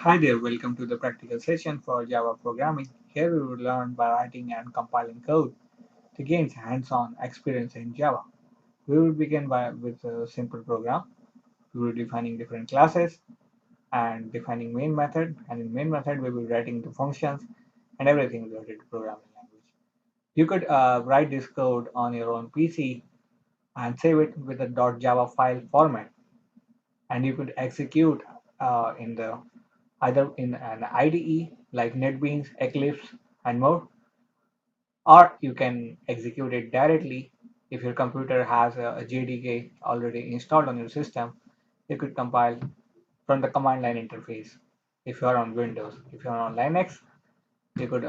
Hi there, welcome to the practical session for Java programming. Here we will learn by writing and compiling code to gain hands-on experience in Java. We will begin with a simple program. We will be defining different classes and defining main method. And in main method, we will be writing the functions and everything related to programming language. You could write this code on your own PC and save it with a .java file format, and you could execute in the either in an IDE like NetBeans, Eclipse, and more, or you can execute it directly. If your computer has a JDK already installed on your system, you could compile from the command line interface. If you are on Windows, if you are on Linux, you could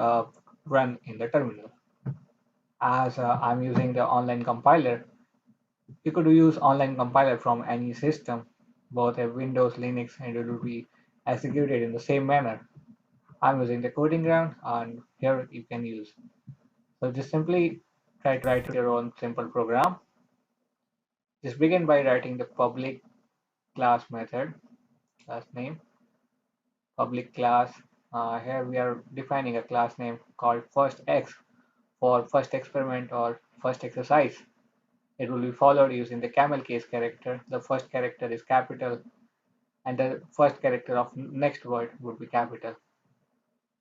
run in the terminal. As I'm using the online compiler, you could use online compiler from any system, both a Windows, Linux, and it will be executed in the same manner. I'm using the coding ground, and here you can use. So just simply try to write your own simple program. Just begin by writing the public class method, class name, public class. Here we are defining a class name called first x for first experiment or first exercise. It will be followed using the camel case character. The first character is capital, and the first character of next word would be capital.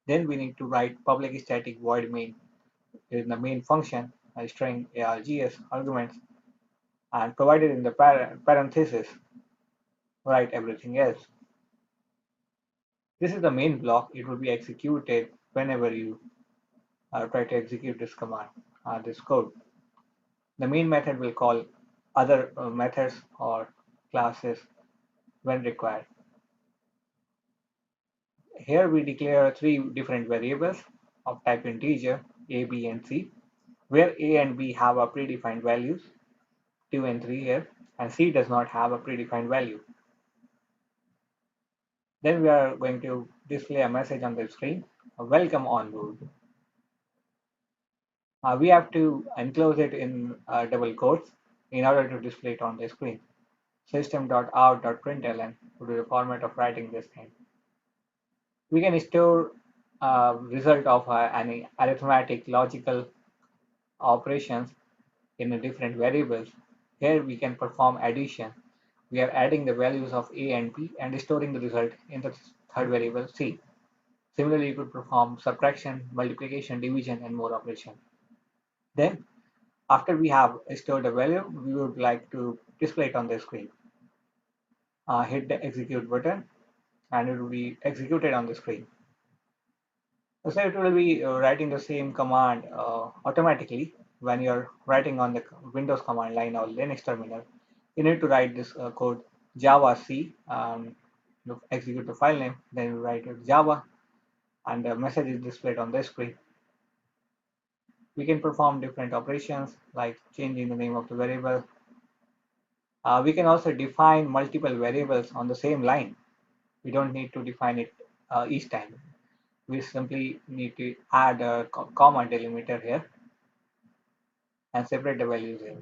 Then we need to write public static void main in the main function, a string args arguments, and provided in the parenthesis, write everything else. This is the main block. It will be executed whenever you try to execute this command, this code. The main method will call other methods or classes when required. Here we declare three different variables of type integer, a, b, and c, where a and b have a predefined values, 2 and 3 here, and c does not have a predefined value. Then we are going to display a message on the screen, welcome on board. We have to enclose it in double quotes in order to display it on the screen. System.out.println would be the format of writing this thing. We can store result of any arithmetic logical operations in the different variables. Here we can perform addition. We are adding the values of a and b and storing the result in the third variable c. Similarly, you could perform subtraction, multiplication, division, and more operations. Then, after we have stored a value, we would like to display it on the screen. Hit the execute button, and it will be executed on the screen. So it will be writing the same command automatically when you're writing on the Windows command line or Linux terminal. You need to write this code Java C, execute the file name, then you write it Java, and the message is displayed on the screen. We can perform different operations like changing the name of the variable. We can also define multiple variables on the same line. We don't need to define it each time. We simply need to add a comma delimiter here and separate the values in.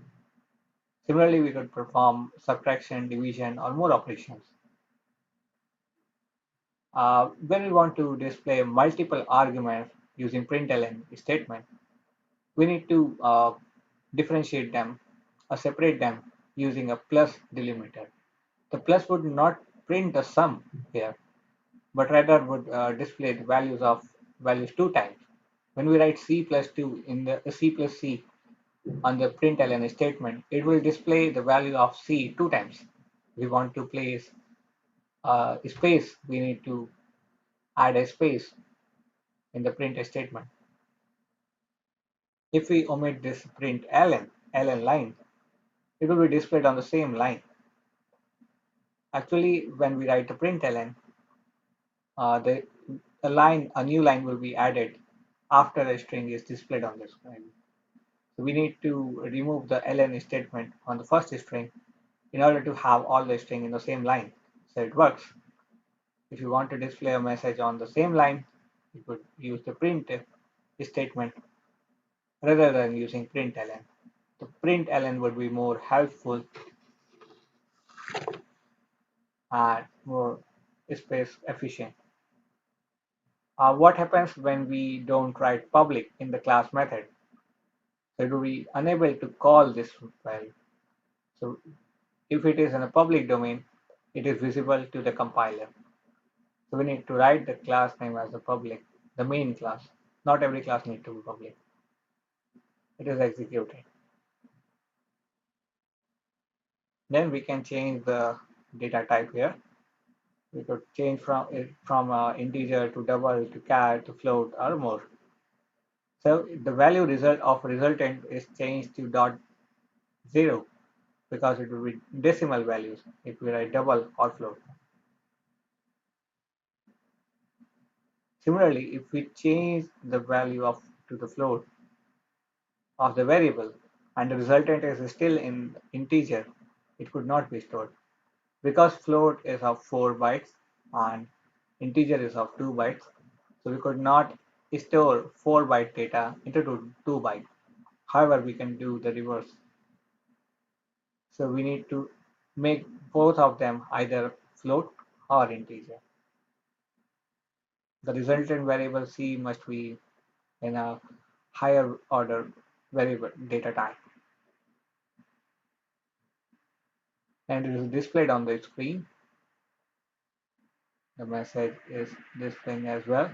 Similarly, we could perform subtraction, division, or more operations. When we want to display multiple arguments using println statement, we need to differentiate them or separate them using a plus delimiter. The plus would not print the sum here, but rather would display the values two times. When we write c plus 2 in the c plus c on the println statement, it will display the value of c two times. We want to place space, we need to add a space in the print statement. If we omit this ln line, it will be displayed on the same line. Actually, when we write the println, a new line will be added after a string is displayed on the screen. So we need to remove the ln statement on the first string in order to have all the string in the same line. So it works. If you want to display a message on the same line, you could use the print statement rather than using println. The println would be more helpful and more space efficient. What happens when we don't write public in the class method? So it will be unable to call this value. So if it is in a public domain, it is visible to the compiler. So we need to write the class name as a public, the main class. Not every class needs to be public. It is executed. Then we can change the data type here. We could change from integer to double to char to float or more. So the value result of resultant is changed to dot zero because it will be decimal values if we write double or float. Similarly, if we change the value of to the float of the variable and the resultant is still in integer, it could not be stored because float is of 4 bytes and integer is of 2 bytes. So we could not store 4-byte data into 2 bytes. However, we can do the reverse. So we need to make both of them either float or integer. The resultant variable C must be in a higher order variable data type. And it is displayed on the screen. The message is displaying as well.